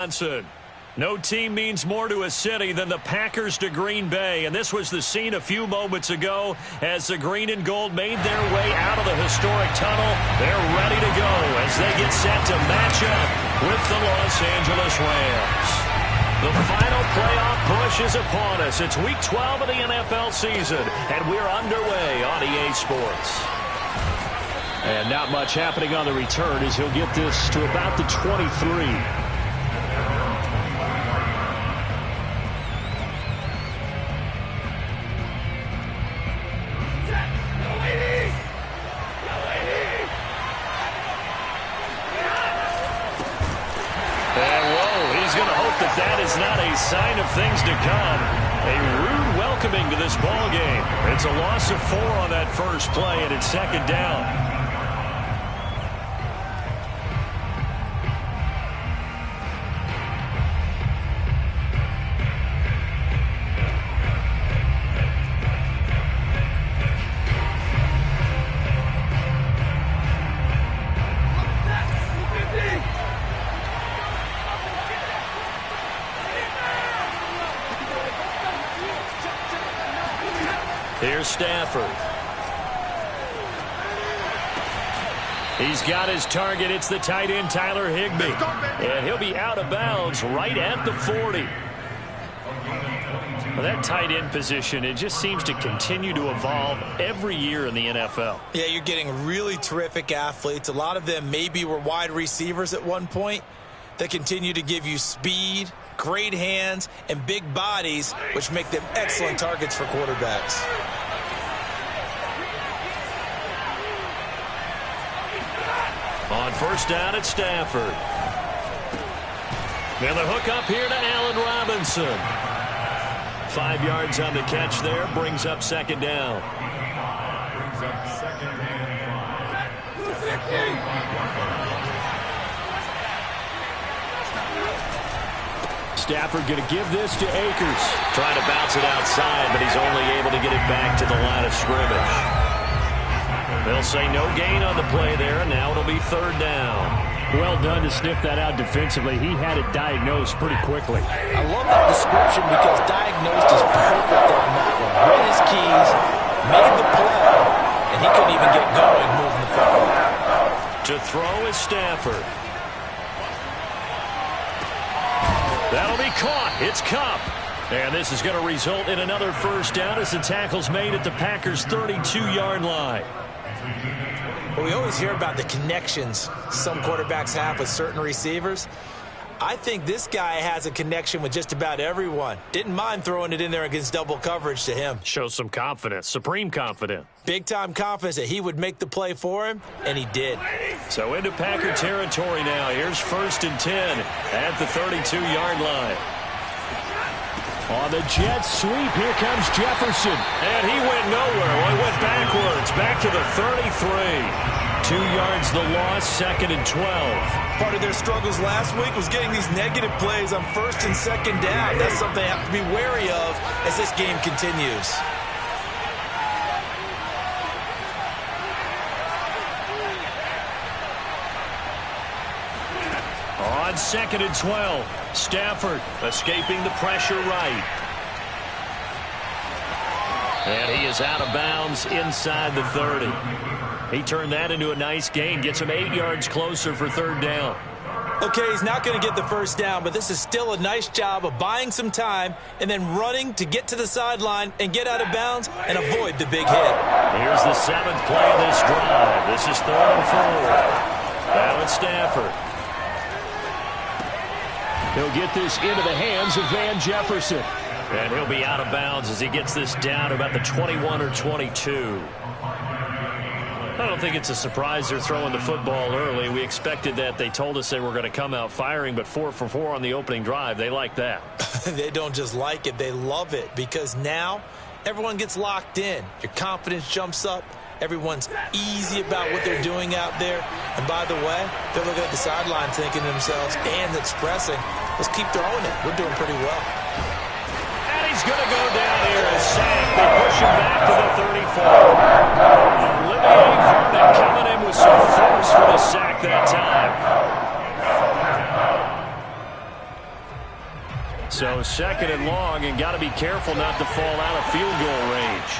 Johnson. No team means more to a city than the Packers to Green Bay, and this was the scene a few moments ago as the green and gold made their way out of the historic tunnel. They're ready to go as they get set to match up with the Los Angeles Rams. The final playoff push is upon us. It's Week 12 of the NFL season, and we're underway on EA Sports. And not much happening on the return as he'll get this to about the 23. That is not a sign of things to come. A rude welcoming to this ball game. It's a loss of 4 on that first play, and it's second down. Here's Stafford. He's got his target. It's the tight end, Tyler Higbee. And he'll be out of bounds right at the 40. Well, that tight end position, it just seems to continue to evolve every year in the NFL. Yeah, you're getting really terrific athletes. A lot of them maybe were wide receivers at one point. They continue to give you speed, great hands, and big bodies, which make them excellent targets for quarterbacks. On first down, it's Stafford. And the hook up here to Allen Robinson. 5 yards on the catch there, brings up second down. Stafford going to give this to Akers. Trying to bounce it outside, but he's only able to get it back to the line of scrimmage. They'll say no gain on the play there, and now it'll be third down. Well done to sniff that out defensively. He had it diagnosed pretty quickly. I love that description because diagnosed is perfect on that one. Read his keys, made the play, and he couldn't even get going moving the football. To throw is Stafford. That'll be caught. It's Kupp. And this is going to result in another first down as the tackle's made at the Packers' 32-yard line. Well, we always hear about the connections some quarterbacks have with certain receivers. I think this guy has a connection with just about everyone. Didn't mind throwing it in there against double coverage to him. Shows some confidence, supreme confidence. Big-time confidence that he would make the play for him, and he did. So into Packer territory now. Here's first and 10 at the 32-yard line. On the jet sweep, here comes Jefferson. And he went nowhere. Well, he went backwards, back to the 33. 2 yards the loss, second and 12. Part of their struggles last week was getting these negative plays on first and second down. That's something they have to be wary of as this game continues. On second and 12, Stafford escaping the pressure right. And he is out of bounds inside the 30. He turned that into a nice gain, gets him 8 yards closer for third down. Okay, he's not going to get the first down, but this is still a nice job of buying some time and then running to get to the sideline and get out of bounds and avoid the big hit. Here's the 7th play of this drive. This is 3rd and 4. Now it's Stafford. He'll get this into the hands of Van Jefferson. And he'll be out of bounds as he gets this down to about the 21 or 22. I don't think it's a surprise they're throwing the football early. We expected that. They told us they were going to come out firing, but 4 for 4 on the opening drive. They like that. They don't just like it. They love it because now everyone gets locked in. Your confidence jumps up. Everyone's easy about what they're doing out there. And by the way, they're looking at the sideline thinking to themselves and expressing, let's keep throwing it. We're doing pretty well. And he's going to go down here and sack. They push him back to the 34. Olivier Vernon coming in with some force for the sack that time. So second and long, and got to be careful not to fall out of field goal range.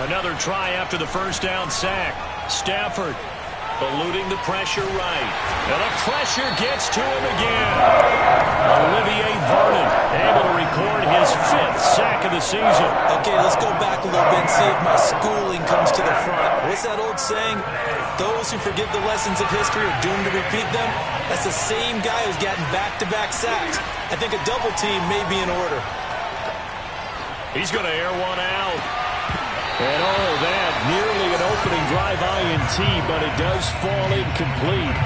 Another try after the first down sack. Stafford eluding the pressure right. And the pressure gets to him again. Olivier Vernon able to record his 5th sack of the season. Okay, let's go back a little bit and see if my schooling comes to the front. What's that old saying? Those who forget the lessons of history are doomed to repeat them. That's the same guy who's gotten back-to-back sacks. I think a double team may be in order. He's going to air one out. And all of that, nearly an opening drive INT, but it does fall incomplete.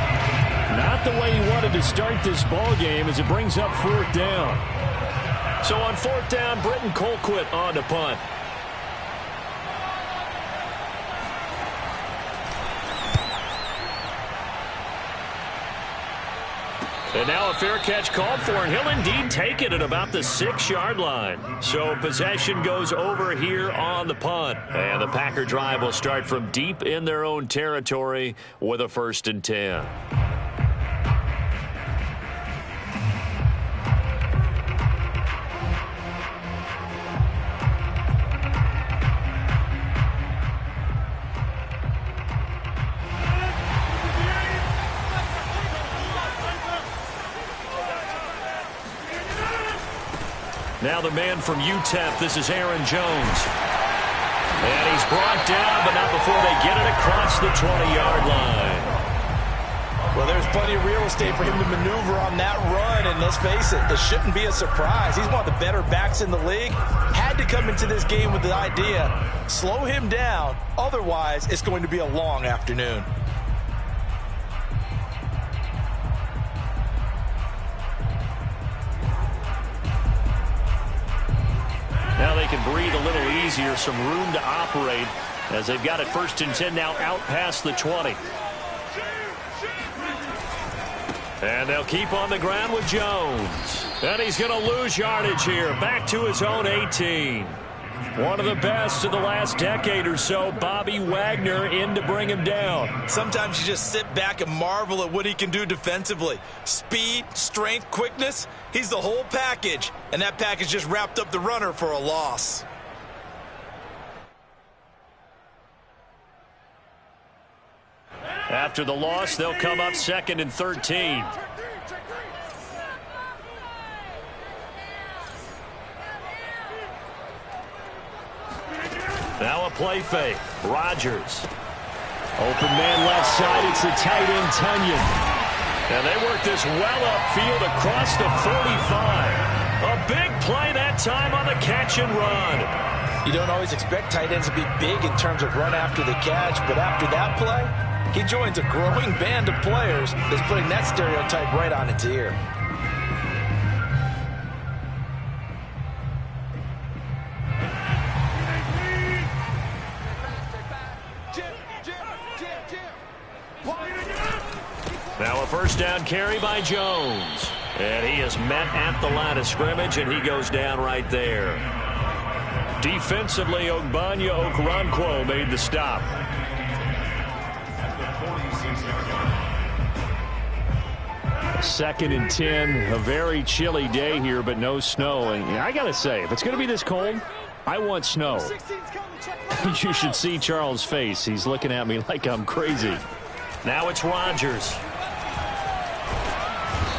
Not the way he wanted to start this ball game as it brings up 4th down. So on 4th down, Britton Colquitt on to punt. And now a fair catch called for, and he'll indeed take it at about the 6-yard line. So possession goes over here on the punt. And the Packer drive will start from deep in their own territory with a 1st and 10. Now the man from UTEP, this is Aaron Jones. And he's brought down, but not before they get it across the 20-yard line. Well, there's plenty of real estate for him to maneuver on that run, and let's face it shouldn't be a surprise. He's one of the better backs in the league. Had to come into this game with the idea, slow him down, otherwise it's going to be a long afternoon. Now they can breathe a little easier, some room to operate as they've got it 1st and 10 now out past the 20. And they'll keep on the ground with Jones. And he's going to lose yardage here, back to his own 18. One of the best of the last decade or so, Bobby Wagner in to bring him down. Sometimes you just sit back and marvel at what he can do defensively. Speed, strength, quickness, he's the whole package. And that package just wrapped up the runner for a loss. After the loss, they'll come up 2nd and 13. Now a play fake. Rodgers. Open man left side. It's the tight end, Tunyon. And they work this well upfield across the 45. A big play that time on the catch and run. You don't always expect tight ends to be big in terms of run after the catch, but after that play, he joins a growing band of players that's putting that stereotype right on its ear. Now a 1st down carry by Jones. And he is met at the line of scrimmage, and he goes down right there. Defensively, Ogbanya Okoronkwo made the stop. Second and 10, a very chilly day here, but no snow. And I got to say, if it's going to be this cold, I want snow. You should see Charles' face. He's looking at me like I'm crazy. Now it's Rodgers.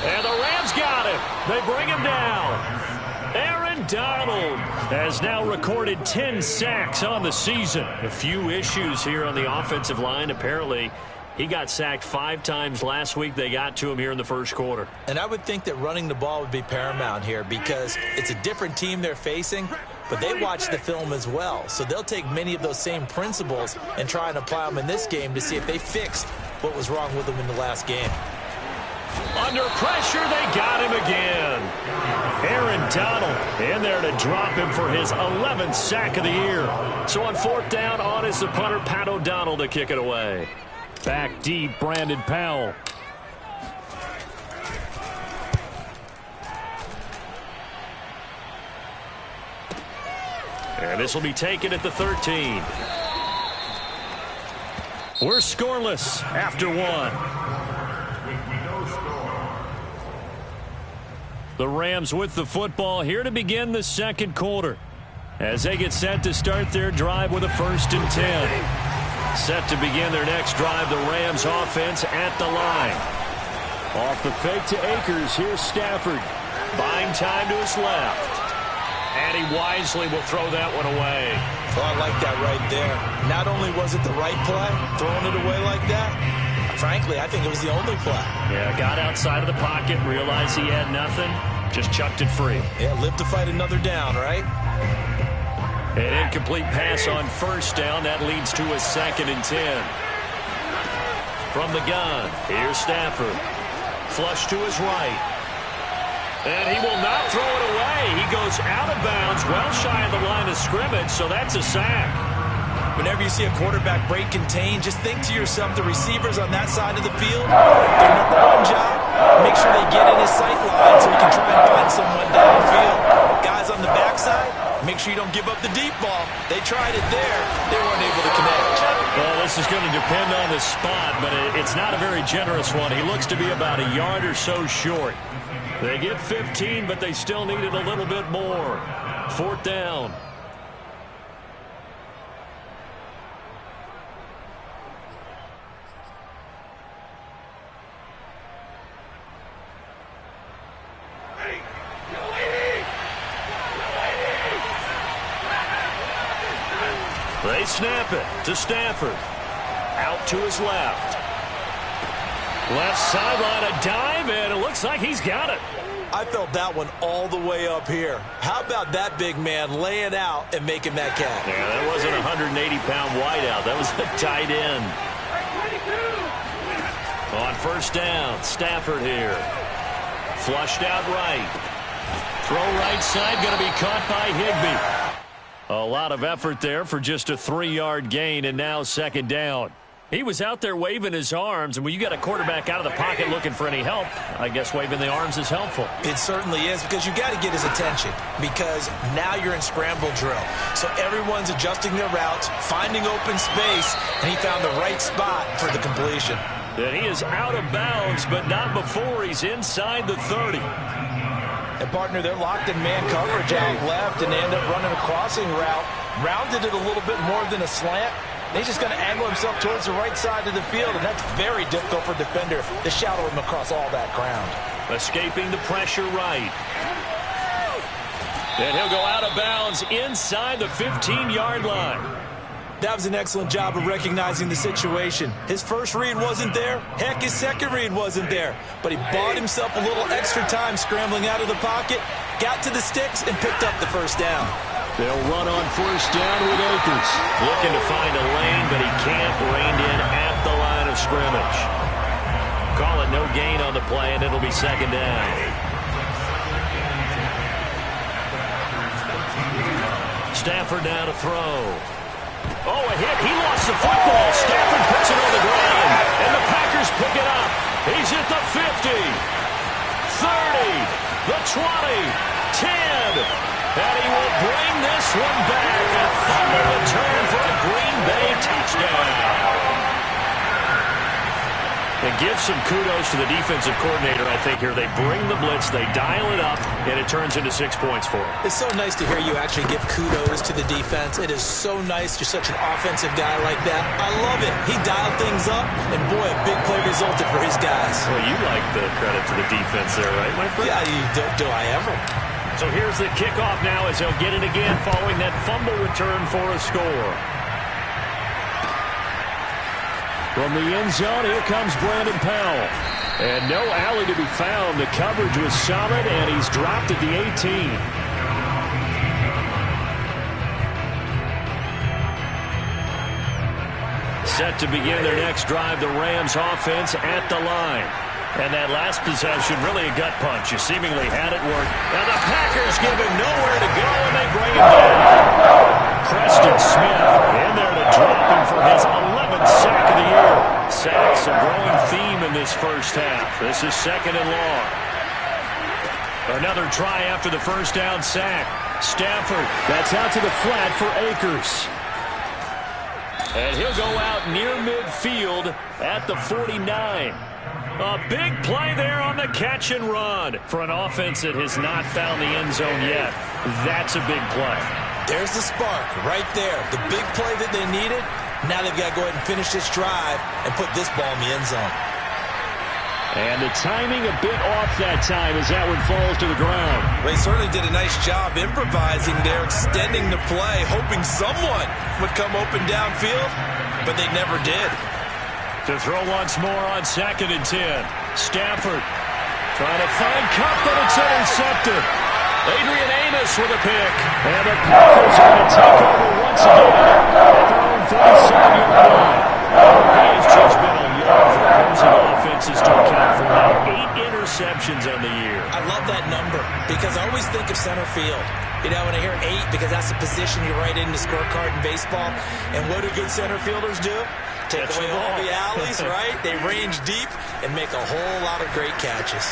And the Rams got him. They bring him down. Aaron Donald has now recorded 10 sacks on the season. A few issues here on the offensive line. Apparently, he got sacked 5 times last week. They got to him here in the 1st quarter. And I would think that running the ball would be paramount here because it's a different team they're facing, but they watch the film as well. So they'll take many of those same principles and try and apply them in this game to see if they fixed what was wrong with them in the last game. Under pressure, they got him again. Aaron Donald in there to drop him for his 11th sack of the year. So on 4th down, on is the punter, Pat O'Donnell, to kick it away. Back deep, Brandon Powell. And this will be taken at the 13. We're scoreless after 1. The Rams with the football here to begin the second quarter as they get set to start their drive with a 1st and 10. Set to begin their next drive, the Rams offense at the line. Off the fake to Akers, here's Stafford. Buying time to his left. And he wisely will throw that one away. Oh, I like that right there. Not only was it the right play, throwing it away like that, frankly, I think it was the only play. Yeah, got outside of the pocket, realized he had nothing, just chucked it free. Yeah, live to fight another down, right? An incomplete pass on 1st down. That leads to a 2nd and 10. From the gun, here's Stafford. Flush to his right. And he will not throw it away. He goes out of bounds, well shy of the line of scrimmage, so that's a sack. Whenever you see a quarterback break contain, just think to yourself, the receivers on that side of the field, their number one job, make sure they get in his sight line so he can try and find someone downfield. Guys on the backside, make sure you don't give up the deep ball. They tried it there. They weren't able to connect. Well, this is going to depend on the spot, but it's not a very generous one. He looks to be about a yard or so short. They get 15, but they still needed a little bit more. 4th down. They snap it to Stafford. Out to his left. Left sideline, a dive, and it looks like he's got it. I felt that one all the way up here. How about that big man laying out and making that catch? Yeah, that wasn't a 180-pound wideout. That was the tight end. On 1st down, Stafford here. Flushed out right. Throw right side, going to be caught by Higbee. A lot of effort there for just a 3-yard gain, and now 2nd down. He was out there waving his arms, and when you got a quarterback out of the pocket looking for any help, I guess waving the arms is helpful. It certainly is, because you got to get his attention, because now you're in scramble drill. So everyone's adjusting their routes, finding open space, and he found the right spot for the completion. And he is out of bounds, but not before he's inside the 30. And partner, they're locked in man coverage out left, and they end up running a crossing route. Rounded it a little bit more than a slant. He's just going to angle himself towards the right side of the field, and that's very difficult for a defender to shadow him across all that ground. Escaping the pressure right. And he'll go out of bounds inside the 15-yard line. That was an excellent job of recognizing the situation. His first read wasn't there. Heck, his second read wasn't there. But he bought himself a little extra time scrambling out of the pocket, got to the sticks, and picked up the 1st down. They'll run on 1st down with Akers. Looking to find a lane, but he can't. Reined in at the line of scrimmage. Call it no gain on the play, and it'll be 2nd down. Stafford now to throw. Oh, a hit. He lost the football. Stafford puts it on the ground, and the Packers pick it up. He's at the 50, 30, the 20, 10. And he will bring this one back. A fumble return for a Green Bay touchdown. And give some kudos to the defensive coordinator, I think, here. They bring the blitz, they dial it up, and it turns into 6 points for him. It's so nice to hear you actually give kudos to the defense. It is so nice. You're such an offensive guy like that. I love it. He dialed things up, and boy, a big play resulted for his guys. Well, you like the credit to the defense there, right, my friend? Yeah, do I ever? So here's the kickoff now as they'll get it again following that fumble return for a score. From the end zone, here comes Brandon Powell. And no alley to be found. The coverage was solid, and he's dropped at the 18. Set to begin their next drive, the Rams offense at the line. And that last possession, really a gut punch. You seemingly had it work. And the Packers give him nowhere to go, and they bring him down. Preston Smith in there to drop him for his 11th sack of the year. Sacks a growing theme in this first half. This is 2nd and long. Another try after the 1st down sack. Stafford, that's out to the flat for Akers. And he'll go out near midfield at the 49. A big play there on the catch and run. For an offense that has not found the end zone yet, that's a big play. There's the spark right there. The big play that they needed. Now they've got to go ahead and finish this drive and put this ball in the end zone. And the timing a bit off that time as that one falls to the ground. They certainly did a nice job improvising there, extending the play, hoping someone would come open downfield, but they never did. To throw once more on 2nd and 10. Stafford trying to find Kupp, but it's intercepted. Adrian Amos with a pick. And the Packers are going to take over once again at their own 47-yard line. He has just been a lot for opposing offenses to account for now. 8 interceptions on the year. I love that number because I always think of center field. You know, when I hear 8, because that's the position you write in the scorecard in baseball. And what do good center fielders do? Take away all the alleys, right? They range deep and make a whole lot of great catches.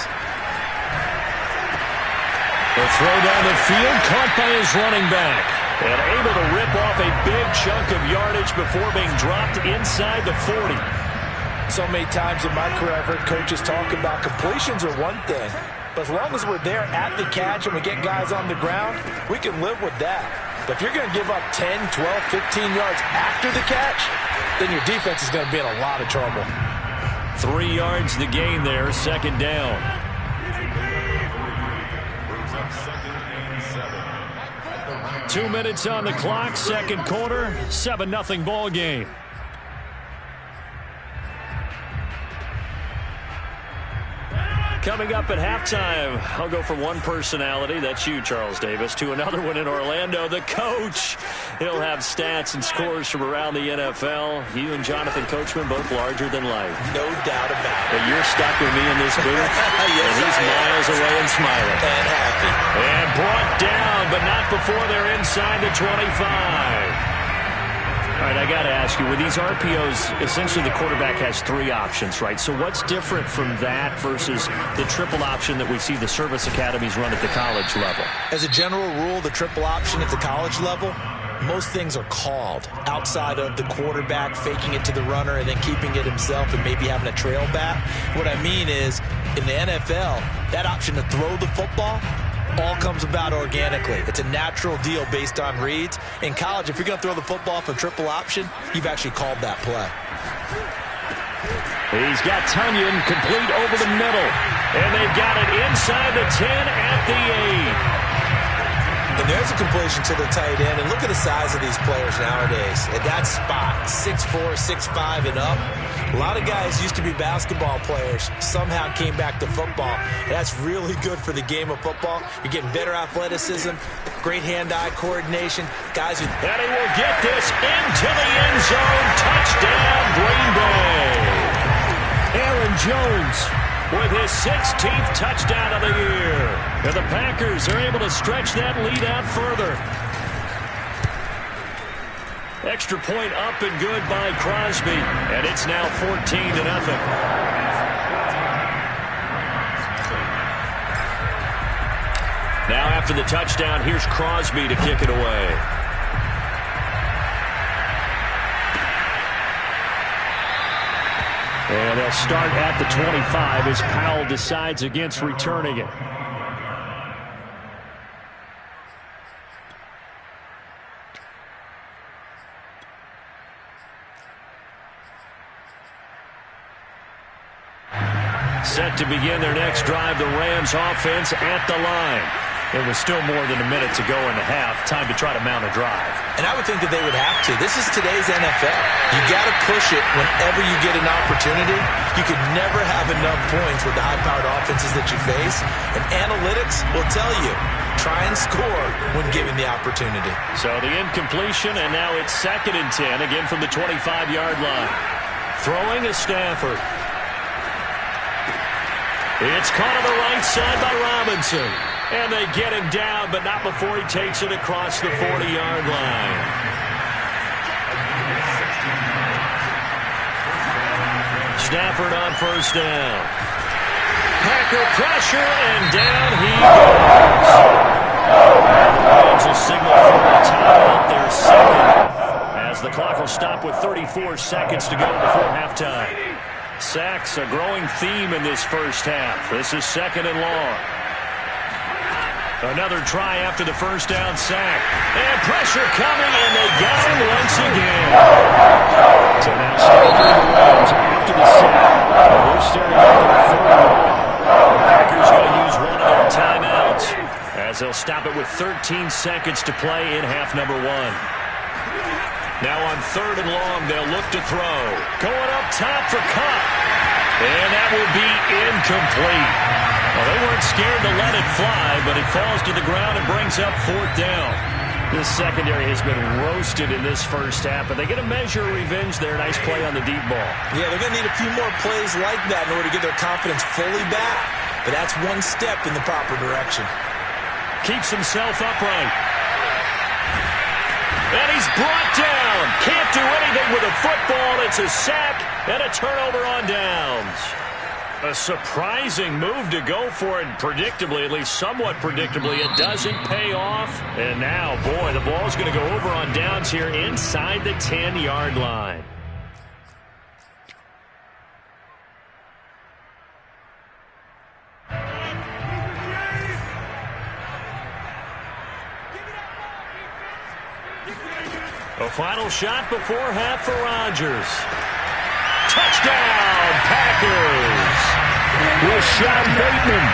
The throw down the field, caught by his running back. And able to rip off a big chunk of yardage before being dropped inside the 40. So many times in my career, I've heard coaches talk about completions are one thing. But as long as we're there at the catch and we get guys on the ground, we can live with that. But if you're going to give up 10, 12, 15 yards after the catch, then your defense is going to be in a lot of trouble. 3 yards the gain there, 2nd down. Two minutes on the clock, 2nd quarter, 7-0 ball game. Coming up at halftime, I'll go from one personality, that's you, Charles Davis, to another one in Orlando, the coach. He'll have stats and scores from around the NFL. You and Jonathan Coachman, both larger than life. No doubt about it. But you're stuck with me in this booth, yes, and he's miles away and smiling. And happy. And brought down, but not before they're inside the 25. All right, I got to ask you, with these RPOs, essentially the quarterback has 3 options, right? So what's different from that versus the triple option that we see the service academies run at the college level? As a general rule, the triple option at the college level, most things are called outside of the quarterback faking it to the runner and then keeping it himself and maybe having a trail back. What I mean is, in the NFL, that option to throw the football all comes about organically. It's a natural deal based on reads. In college, if you're going to throw the football from triple option, you've actually called that play. He's got Tunyon complete over the middle. And they've got it inside the 10 at the 8. And there's a completion to the tight end. And look at the size of these players nowadays. At that spot, 6'4", 6'5", and up. A lot of guys used to be basketball players, somehow came back to football. And that's really good for the game of football. You're getting better athleticism, great hand-eye coordination. Guys who... And he will get this into the end zone. Touchdown, Green Bay. Aaron Jones with his 16th touchdown of the year. And the Packers are able to stretch that lead out further. Extra point up and good by Crosby. And it's now 14-0. Now after the touchdown, here's Crosby to kick it away. And they'll start at the 25 as Powell decides against returning it. Set to begin their next drive, the Rams offense at the line. It was still more than a minute to go in the half. Time to try to mount a drive. And I would think that they would have to. This is today's NFL. You got to push it whenever you get an opportunity. You could never have enough points with the high-powered offenses that you face. And analytics will tell you, try and score when given the opportunity. So the incompletion, and now it's 2nd and 10, again from the 25-yard line. Throwing is Stafford. It's caught on the right side by Robinson. And they get him down, but not before he takes it across the 40-yard line. Stafford on 1st down. Packer pressure, and down he goes. The Lions will signal for a timeout, their 2nd, as the clock will stop with 34 seconds to go before halftime. Sacks a growing theme in this first half. This is 2nd and long. Another try after the first down sack. And pressure coming, and they got him once again. So now still for the Rams after the sack. They're staring at the 3rd and long. The Packers going to use one of their timeouts as they'll stop it with 13 seconds to play in half number 1. Now on 3rd and long, they'll look to throw. Going up top for Kupp. And that will be incomplete. Well, they weren't scared to let it fly, but it falls to the ground and brings up 4th down. This secondary has been roasted in this first half, but they get a measure of revenge there. Nice play on the deep ball. Yeah, they're going to need a few more plays like that in order to get their confidence fully back. But that's one step in the proper direction. Keeps himself upright. And he's brought down. Can't do anything with a football. It's a sack and a turnover on downs. A surprising move to go for it. Predictably, at least somewhat predictably, it doesn't pay off. And now, boy, the ball's going to go over on downs here inside the 10-yard line. A final shot before half for Rodgers. Touchdown, Packers! Rashad Bateman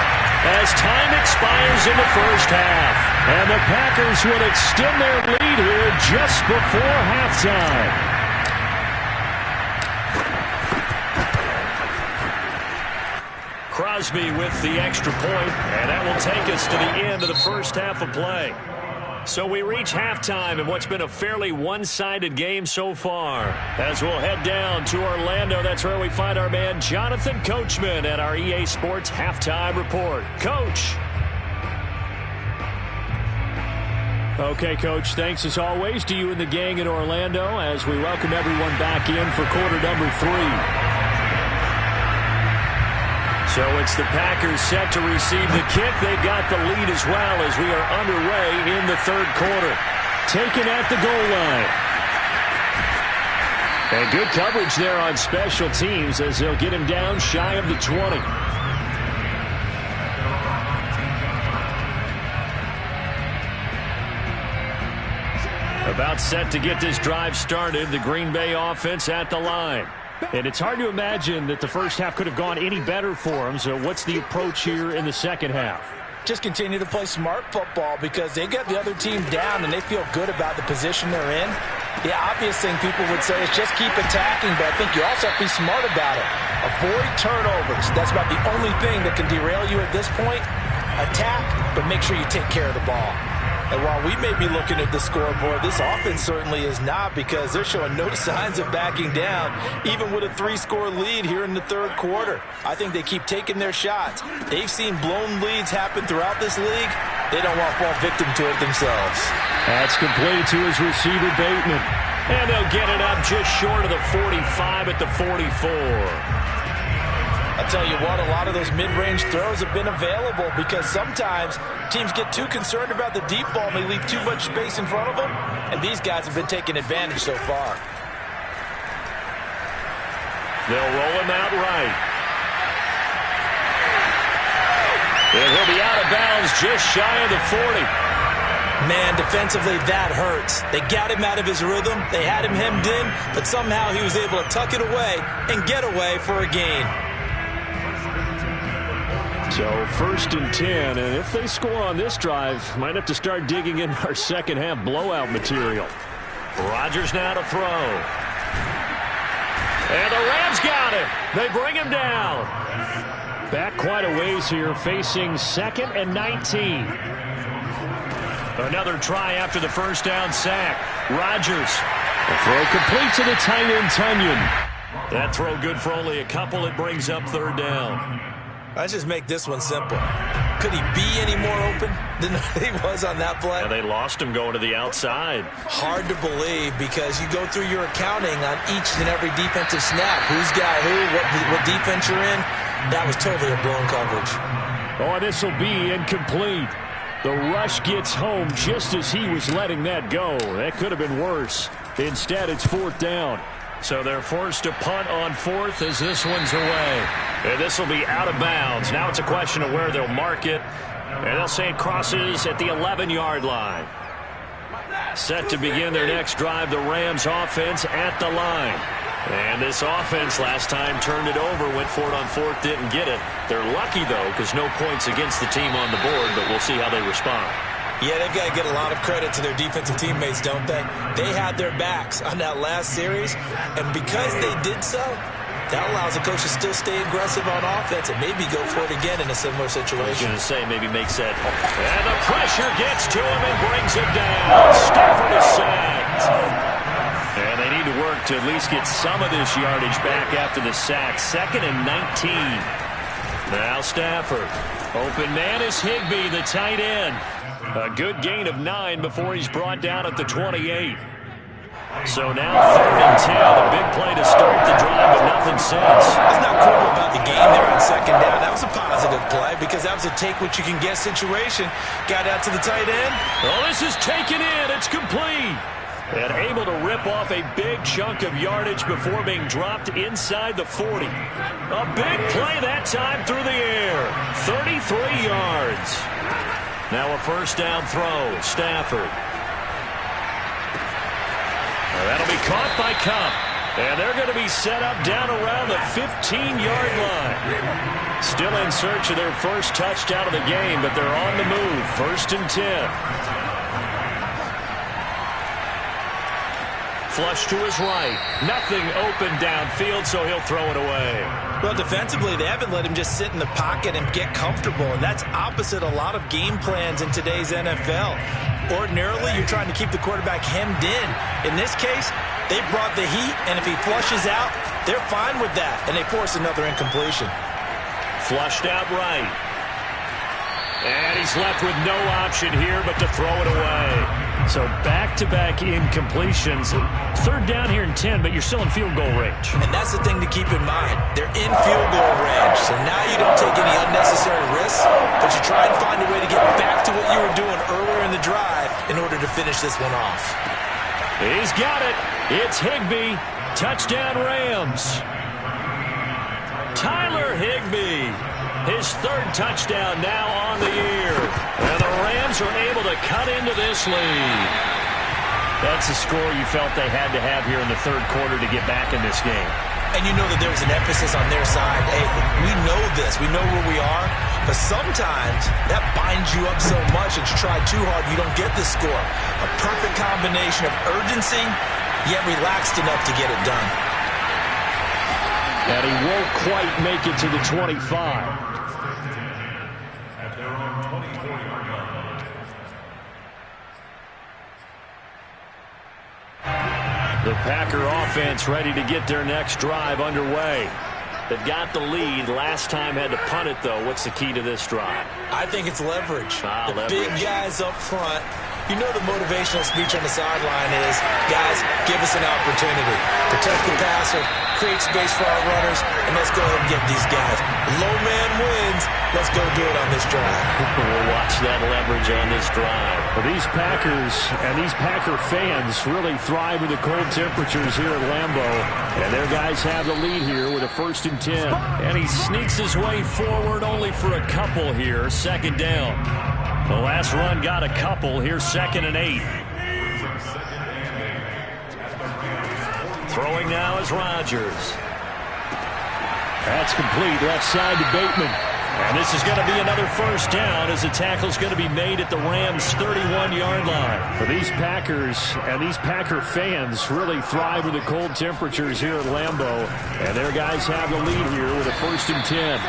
as time expires in the first half. And the Packers will extend their lead here just before halftime. Crosby with the extra point, and that will take us to the end of the first half of play. So we reach halftime in what's been a fairly one-sided game so far. As we'll head down to Orlando, that's where we find our man Jonathan Coachman at our EA Sports Halftime Report. Coach. Okay, Coach, thanks as always to you and the gang in Orlando as we welcome everyone back in for quarter number 3. So it's the Packers set to receive the kick. They got the lead as well as we are underway in the 3rd quarter. Taken at the goal line. And good coverage there on special teams as they'll get him down shy of the 20. About set to get this drive started. The Green Bay offense at the line. And it's hard to imagine that the first half could have gone any better for them. So what's the approach here in the second half? Just continue to play smart football because they get the other team down and they feel good about the position they're in. The obvious thing people would say is just keep attacking, but I think you also have to be smart about it. Avoid turnovers. That's about the only thing that can derail you at this point. Attack, but make sure you take care of the ball. And while we may be looking at the scoreboard, this offense certainly is not because they're showing no signs of backing down, even with a 3-score lead here in the 3rd quarter. I think they keep taking their shots. They've seen blown leads happen throughout this league. They don't want to fall victim to it themselves. That's complete to his receiver, Bateman. And they'll get it up just short of the 45 at the 44. I'll tell you what, a lot of those mid-range throws have been available because sometimes teams get too concerned about the deep ball and they leave too much space in front of them, and these guys have been taking advantage so far. They'll roll him out right. And he'll be out of bounds just shy of the 40. Man, defensively, that hurts. They got him out of his rhythm. They had him hemmed in, but somehow he was able to tuck it away and get away for a gain. So 1st and 10, and if they score on this drive, might have to start digging in our second half blowout material. Rodgers now to throw. And the Rams got it. They bring him down. Back quite a ways here, facing 2nd and 19. Another try after the first down sack. Rodgers. A throw complete to the tight end, Tunyon. That throw good for only a couple. It brings up 3rd down. Let's just make this one simple. Could he be any more open than he was on that play? Yeah, they lost him going to the outside. Hard to believe because you go through your accounting on each and every defensive snap. Who's got who, what defense you're in. That was totally a blown coverage. Oh, this will be incomplete. The rush gets home just as he was letting that go. That could have been worse. Instead, it's 4th down. So they're forced to punt on fourth as this one's away. And this will be out of bounds. Now it's a question of where they'll mark it. And they'll say it crosses at the 11-yard line. Set to begin their next drive, the Rams offense at the line. And this offense last time turned it over, went for it on fourth, didn't get it. They're lucky, though, because no points against the team on the board, but we'll see how they respond. Yeah, they've got to get a lot of credit to their defensive teammates, don't they? They had their backs on that last series, and because they did so, that allows the coach to still stay aggressive on offense and maybe go for it again in a similar situation. I was going to say maybe makes that. And the pressure gets to him and brings him down. Stafford is sacked. And they need to work to at least get some of this yardage back after the sack. 2nd and 19. Now Stafford. Open man is Higbee, the tight end. A good gain of 9 before he's brought down at the 28. So now 3rd and 10, a big play to start the drive, but nothing since. That's not cool about the game there on 2nd down. That was a positive play because that was a take-what-you-can-get situation. Got out to the tight end. Oh, this is taken in. It's complete. And able to rip off a big chunk of yardage before being dropped inside the 40. A big play that time through the air. 33 yards. Now a first down throw. Stafford. That'll be caught by Kupp. And they're going to be set up down around the 15-yard line. Still in search of their first touchdown of the game, but they're on the move. 1st and 10. Flush to his right. Nothing open downfield, so he'll throw it away. Well, defensively, they haven't let him just sit in the pocket and get comfortable, and that's opposite a lot of game plans in today's NFL. Ordinarily, you're trying to keep the quarterback hemmed in. In this case, they brought the heat, and if he flushes out, they're fine with that, and they force another incompletion. Flushed out right. And he's left with no option here but to throw it away. So back-to-back incompletions. 3rd down here in 10, but you're still in field goal range. And that's the thing to keep in mind. They're in field goal range, so now you don't take any unnecessary risks, but you try and find a way to get back to what you were doing earlier in the drive in order to finish this one off. He's got it. It's Higbee. Touchdown Rams. Tyler Higbee. His 3rd touchdown now on the year. And the Rams are able to cut into this lead. That's a score you felt they had to have here in the 3rd quarter to get back in this game. And you know that there was an emphasis on their side. Hey, we know this. We know where we are. But sometimes that binds you up so much that you try too hard, you don't get the score. A perfect combination of urgency, yet relaxed enough to get it done. And he won't quite make it to the 25. The Packer offense ready to get their next drive underway. They've got the lead. Last time had to punt it, though. What's the key to this drive? I think it's leverage. Leverage. Big guys up front. You know the motivational speech on the sideline is, guys, give us an opportunity. Protect the passer, create space for our runners, and let's go ahead and get these guys. Low man wins. Let's go do it on this drive. We'll watch that leverage on this drive. Well, these Packers and these Packer fans really thrive with the cold temperatures here at Lambeau. And their guys have the lead here with a 1st and 10. And he sneaks his way forward only for a couple here. 2nd down. The last run got a couple. Here's 2nd and 8. Throwing now is Rodgers. That's complete. Left side to Bateman. And this is going to be another first down as the tackle's going to be made at the Rams' 31-yard line. For these Packers and these Packer fans really thrive with the cold temperatures here at Lambeau. And their guys have the lead here with a 1st and 10.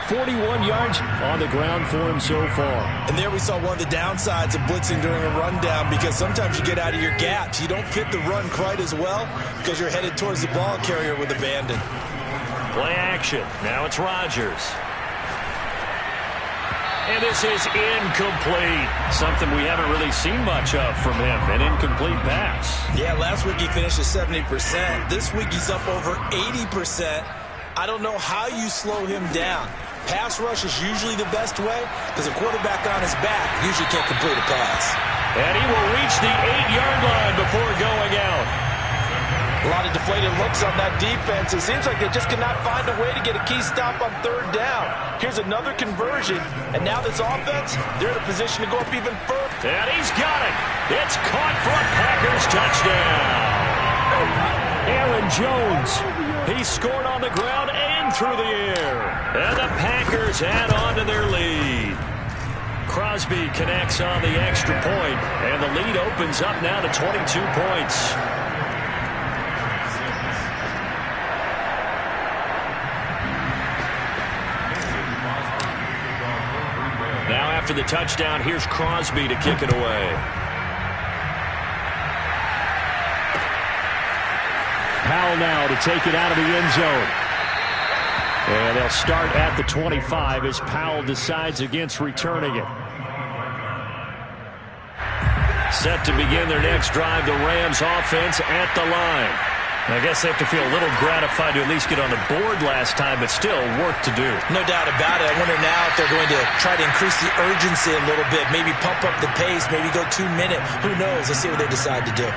41 yards on the ground for him so far. And there we saw one of the downsides of blitzing during a rundown, because sometimes you get out of your gaps. You don't fit the run quite as well because you're headed towards the ball carrier with abandon. Play action. Now it's Rodgers. And this is incomplete. Something we haven't really seen much of from him. An incomplete pass. Yeah, last week he finished at 70%. This week he's up over 80%. I don't know how you slow him down. Pass rush is usually the best way because a quarterback on his back usually can't complete a pass. And he will reach the 8-yard line before going out. A lot of deflated looks on that defense. It seems like they just cannot find a way to get a key stop on third down. Here's another conversion, and now this offense, they're in a position to go up even further. And he's got it. It's caught for a Packers touchdown. Aaron Jones. He scored on the ground and through the air. And the Packers add on to their lead. Crosby connects on the extra point, and the lead opens up now to 22 points. Now after the touchdown, here's Crosby to kick it away. Powell now to take it out of the end zone. And they'll start at the 25 as Powell decides against returning it. Set to begin their next drive, the Rams offense at the line. I guess they have to feel a little gratified to at least get on the board last time, but still work to do. No doubt about it. I wonder now if they're going to try to increase the urgency a little bit, maybe pump up the pace, maybe go 2 minute. Who knows? Let's see what they decide to do.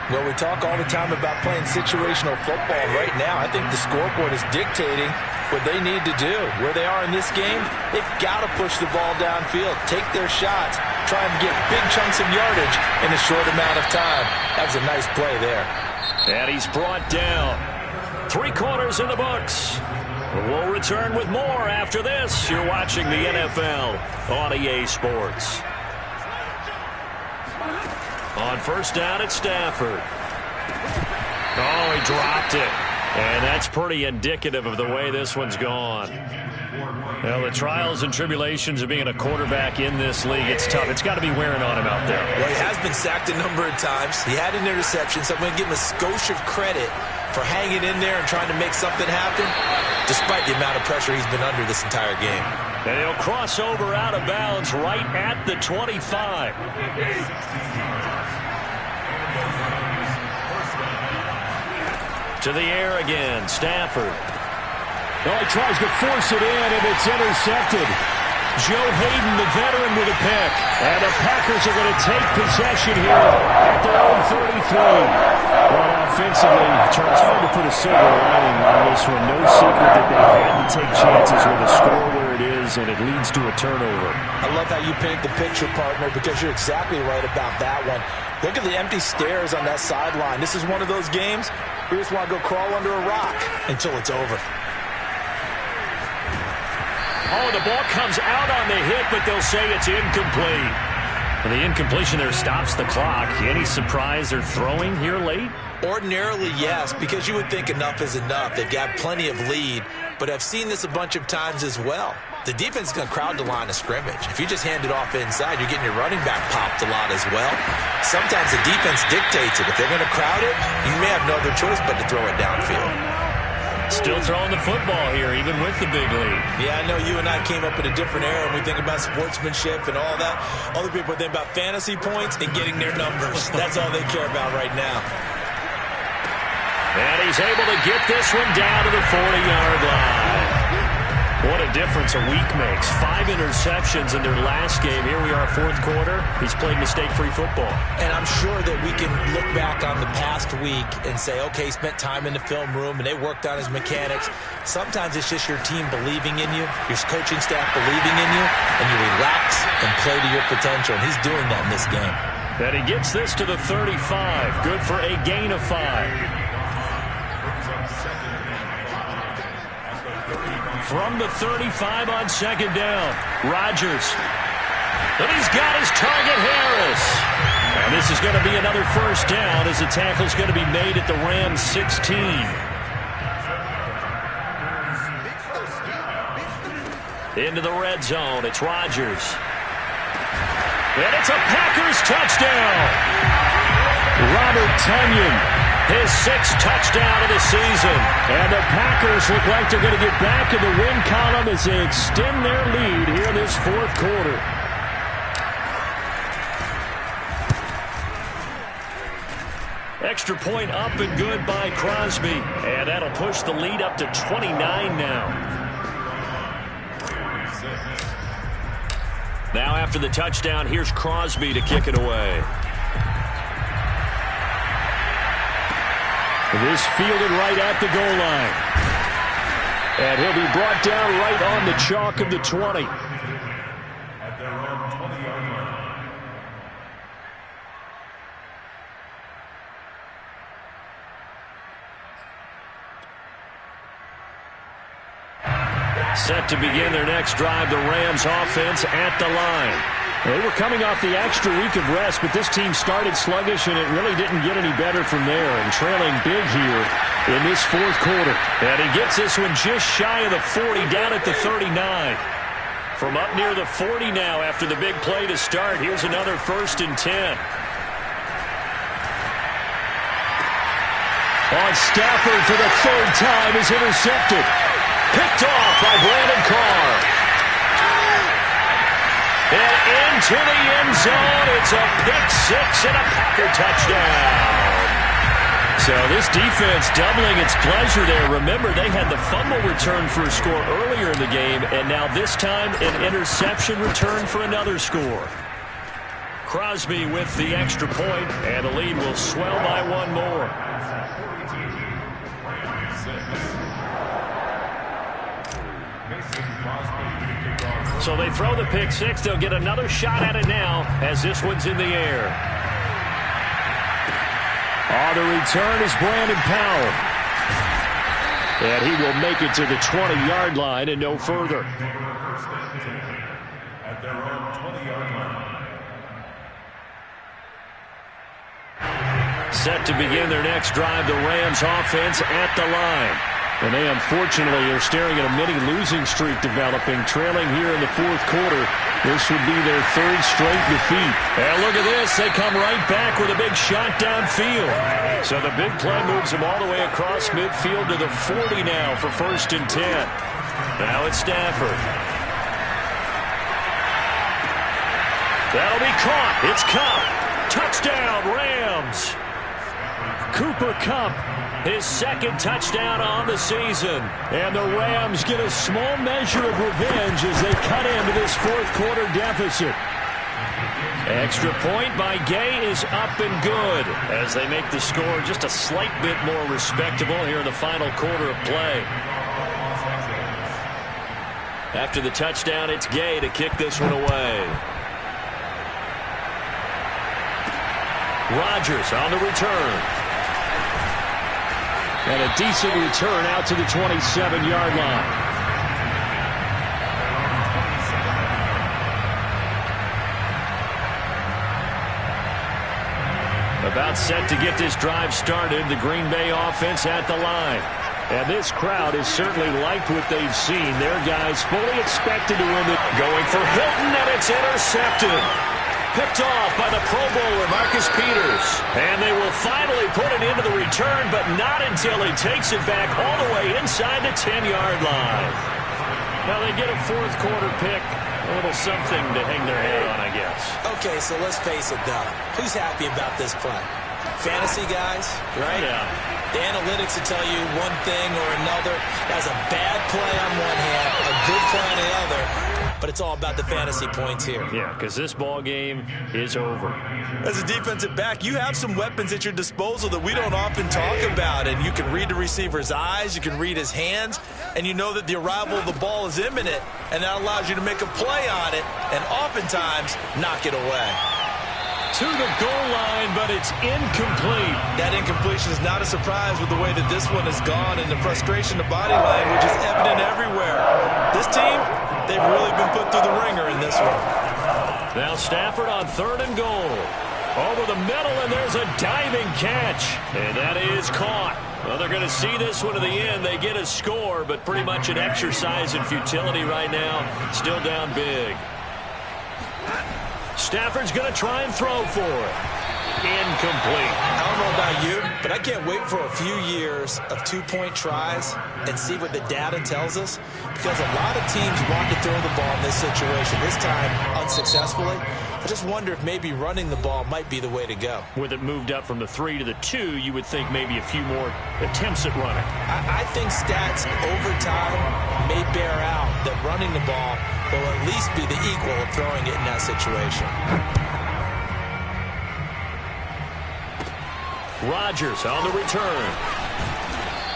Well, we talk all the time about playing situational football. Right now, I think the scoreboard is dictating what they need to do. Where they are in this game, they've got to push the ball downfield, take their shots, try and get big chunks of yardage in a short amount of time. That was a nice play there. And he's brought down. 3 quarters in the books. We'll return with more after this. You're watching the NFL on EA Sports. On first down at Stafford. Oh, he dropped it. And that's pretty indicative of the way this one's gone. Well, the trials and tribulations of being a quarterback in this league, it's tough. It's got to be wearing on him out there. Well, he has been sacked a number of times. He had an interception, so I'm going to give him a skosh of credit for hanging in there and trying to make something happen, despite the amount of pressure he's been under this entire game. And he'll cross over out of bounds right at the 25. To the air again, Stafford. Well, he tries to force it in, and it's intercepted. Joe Hayden, the veteran, with a pick. And the Packers are going to take possession here at their own 33. Well, offensively, Charles, hard to put a silver lining on this one. No secret that they had to take chances with a score where it is, and it leads to a turnover. I love how you paint the picture, partner, because you're exactly right about that one. Look at the empty stares on that sideline. This is one of those games where you just want to go crawl under a rock until it's over. Oh, the ball comes out on the hit, but they'll say it's incomplete. And the incompletion there stops the clock. Any surprise they're throwing here late? Ordinarily, yes, because you would think enough is enough. They've got plenty of lead, but I've seen this a bunch of times as well. The defense is going to crowd the line of scrimmage. If you just hand it off inside, you're getting your running back popped a lot as well. Sometimes the defense dictates it. If they're going to crowd it, you may have no other choice but to throw it downfield. Still throwing the football here, even with the big lead. Yeah, I know you and I came up in a different era, and we think about sportsmanship and all that. Other people think about fantasy points and getting their numbers. That's all they care about right now. And he's able to get this one down to the 40-yard line. What a difference a week makes. 5 interceptions in their last game. Here we are, fourth quarter. He's played mistake-free football. And I'm sure that we can look back on the past week and say, okay, he spent time in the film room and they worked on his mechanics. Sometimes it's just your team believing in you, your coaching staff believing in you, and you relax and play to your potential. And he's doing that in this game. And he gets this to the 35. Good for a gain of 5. From the 35 on second down, Rodgers. And he's got his target, Harris. And this is going to be another first down as the tackle's going to be made at the Rams 16. Into the red zone, it's Rodgers. And it's a Packers touchdown. Robert Tonyan. His 6th touchdown of the season. And the Packers look like they're going to get back in the win column as they extend their lead here in this fourth quarter. Extra point up and good by Crosby. And that'll push the lead up to 29 now. Now after the touchdown, here's Crosby to kick it away. This fielded right at the goal line. And he'll be brought down right on the chalk of the 20. Set to begin their next drive, the Rams offense at the line. They were coming off the extra week of rest, but this team started sluggish, and it really didn't get any better from there, and trailing big here in this fourth quarter. And he gets this one just shy of the 40, down at the 39. From up near the 40 now after the big play to start, here's another 1st and 10. On Stafford for the 3rd time is intercepted. Picked off by Brandon Carr. And into the end zone. It's a pick 6 and a Packer touchdown. So this defense doubling its pleasure there. Remember, they had the fumble return for a score earlier in the game, and now this time an interception return for another score. Crosby with the extra point, and the lead will swell by one more. So they throw the pick 6. They'll get another shot at it now as this one's in the air. On the return is Brandon Powell. And he will make it to the 20-yard line and no further. Set to begin their next drive, the Rams offense at the line. And they unfortunately are staring at a mini losing streak developing, trailing here in the fourth quarter. This would be their 3rd straight defeat. And look at this. They come right back with a big shot downfield. So the big play moves them all the way across midfield to the 40 now for 1st and 10. Now it's Stafford. That'll be caught. It's Kupp. Touchdown, Rams. Cooper Kupp, his 2nd touchdown on the season. And the Rams get a small measure of revenge as they cut into this fourth quarter deficit. Extra point by Gay is up and good as they make the score just a slight bit more respectable here in the final quarter of play. After the touchdown, it's Gay to kick this one away. Rodgers on the return. And a decent return out to the 27-yard line. About set to get this drive started, the Green Bay offense at the line. And this crowd has certainly liked what they've seen. Their guys fully expected to win it. Going for Hilton, and it's intercepted. Picked off by the Pro Bowler, Marcus Peters. And they will finally put it into the return, but not until he takes it back all the way inside the 10-yard line. Now they get a fourth quarter pick. A little something to hang their head on, I guess. Okay, so let's face it, though. Who's happy about this play? Fantasy guys, right? Yeah. The analytics will tell you one thing or another. That's a bad play on one hand, a good play on the other. But it's all about the fantasy points here. Yeah, because this ball game is over. As a defensive back, you have some weapons at your disposal that we don't often talk about. And you can read the receiver's eyes, you can read his hands, and you know that the arrival of the ball is imminent. And that allows you to make a play on it and oftentimes knock it away. To the goal line, but it's incomplete. That incompletion is not a surprise with the way that this one has gone, and the frustration of body language is evident everywhere. This team, they've really been put through the ringer in this one. Now Stafford on 3rd and goal. Over the middle, and there's a diving catch. And that is caught. Well, they're going to see this one to the end. They get a score, but pretty much an exercise in futility right now. Still down big. Stafford's going to try and throw for it. Incomplete. I don't know about you, but I can't wait for a few years of two-point tries and see what the data tells us, because a lot of teams want to throw the ball in this situation, this time unsuccessfully. I just wonder if maybe running the ball might be the way to go. With it moved up from the 3 to the 2, you would think maybe a few more attempts at running. I think stats over time may bear out that running the ball will at least be the equal of throwing it in that situation. Rodgers on the return.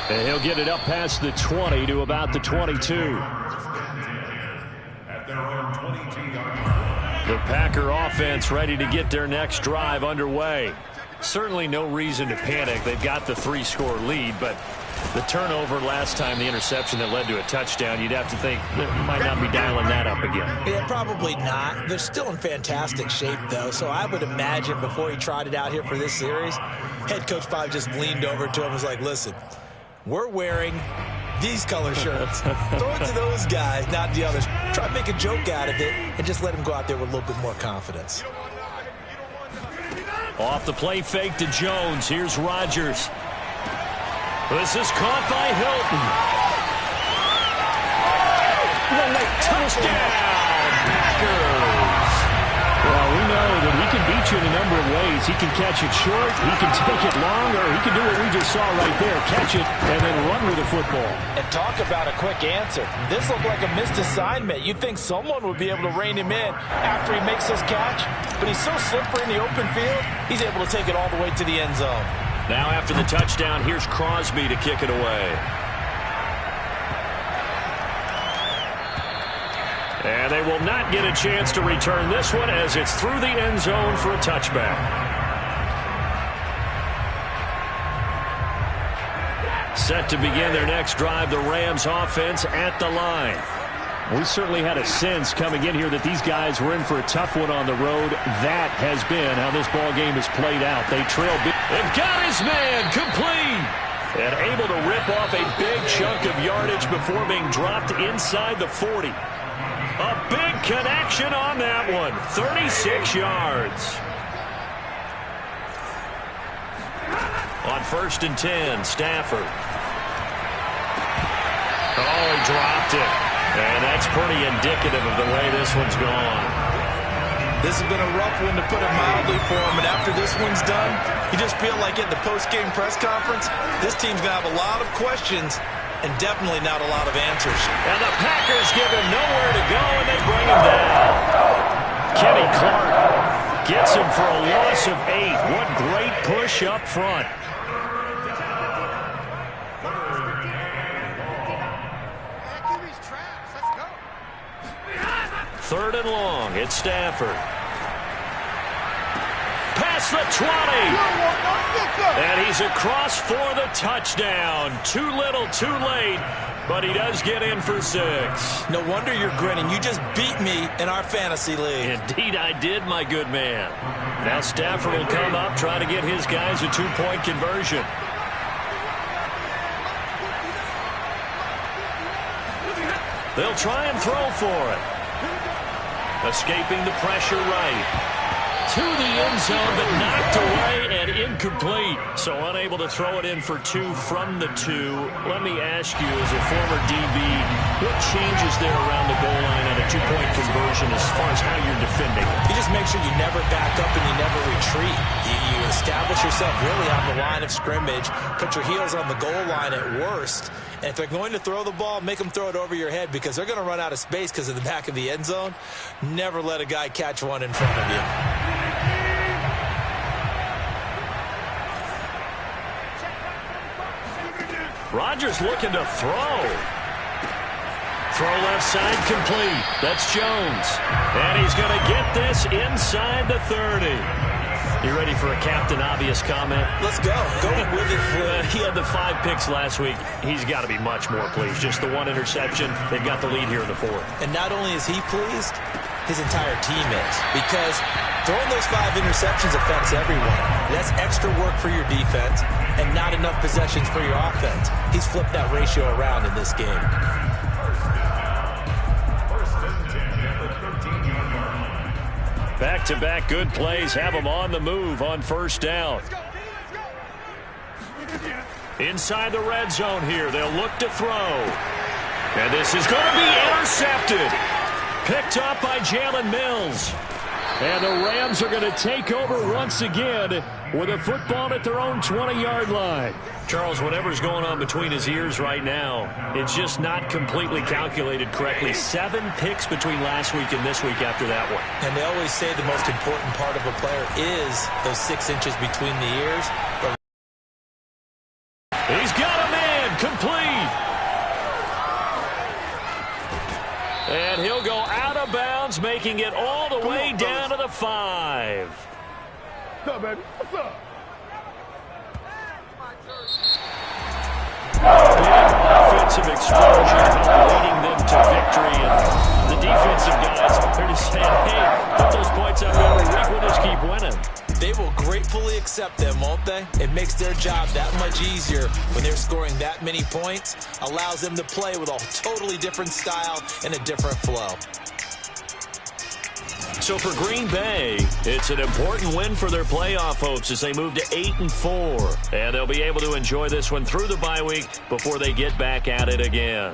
And he'll get it up past the 20 to about the 22. The Packer offense ready to get their next drive underway. Certainly no reason to panic. They've got the 3-score lead, but the turnover last time, the interception that led to a touchdown, you'd have to think they might not be dialing that up again. Yeah, probably not. They're still in fantastic shape, though, so I would imagine before he tried it out here for this series, head coach probably just leaned over to him and was like, listen, we're wearing these color shirts. Throw it to those guys, not the others. Try to make a joke out of it and just let him go out there with a little bit more confidence. Off the play fake to Jones. Here's Rodgers. This is caught by Hilton. Touchdown, Packers. Well, we know that he can beat you in a number of ways. He can catch it short, he can take it long, or he can do what we just saw right there, catch it and then run with the football. And talk about a quick answer. This looked like a missed assignment. You'd think someone would be able to rein him in after he makes this catch, but he's so slippery in the open field, he's able to take it all the way to the end zone. Now after the touchdown, here's Crosby to kick it away. And they will not get a chance to return this one as it's through the end zone for a touchback. Set to begin their next drive, the Rams offense at the line. We certainly had a sense coming in here that these guys were in for a tough one on the road. That has been how this ball game has played out. They trail big. They've got his man complete. And able to rip off a big chunk of yardage before being dropped inside the 40. A big connection on that one. 36 yards. On 1st and 10, Stafford. Oh, he dropped it. And that's pretty indicative of the way this one's gone. This has been a rough one, to put it mildly, for him. And after this one's done, you just feel like at the post-game press conference, this team's going to have a lot of questions and definitely not a lot of answers. And the Packers give him nowhere to go, and they bring him down. Kenny Clark gets him for a loss of 8. What great push up front. Third and long. It's Stafford. Past the 20. And he's across for the touchdown. Too little, too late. But he does get in for 6. No wonder you're grinning. You just beat me in our fantasy league. Indeed I did, my good man. Now Stafford will come up, try to get his guys a 2-point conversion. They'll try and throw for it. Escaping the pressure right. To the end zone, but knocked away and incomplete. So unable to throw it in for 2 from the 2. Let me ask you, as a former DB, what changes there around the goal line on a 2-point conversion as far as how you're defending? You just make sure you never back up and you never retreat. You establish yourself really on the line of scrimmage, put your heels on the goal line at worst, and if they're going to throw the ball, make them throw it over your head, because they're going to run out of space because of the back of the end zone. Never let a guy catch one in front of you. Rodgers looking to throw. Throw left side complete. That's Jones. And he's going to get this inside the 30. You ready for a Captain Obvious comment? Let's go. Go with it. He had the 5 picks last week. He's got to be much more pleased. Just the 1 interception. They've got the lead here in the 4th. And not only is he pleased, his entire team is. Because throwing those 5 interceptions affects everyone. That's extra work for your defense and not enough possessions for your offense. He's flipped that ratio around in this game. Back-to-back good plays have them on the move on 1st down. Inside the red zone here. They'll look to throw. And this is going to be intercepted. Picked up by Jalen Mills. And the Rams are going to take over once again with a football at their own 20-yard line. Charles, whatever's going on between his ears right now, it's just not completely calculated correctly. 7 picks between last week and this week after that one. And they always say the most important part of a player is those 6 inches between the ears. He's got a man complete. And he'll go out of bounds, making it all the way down to the 5. What's up, baby? What's up? Offensive explosion leading them to victory. And the defensive guys, they're just saying, hey, put those points up every week. We'll just keep winning. They will gratefully accept them, won't they? It makes their job that much easier when they're scoring that many points. Allows them to play with a totally different style and a different flow. So for Green Bay, it's an important win for their playoff hopes as they move to 8-4. And they'll be able to enjoy this one through the bye week before they get back at it again.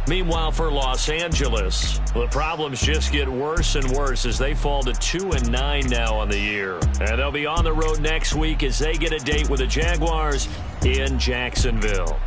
Meanwhile, for Los Angeles, the problems just get worse and worse as they fall to 2-9 now on the year. And they'll be on the road next week as they get a date with the Jaguars in Jacksonville.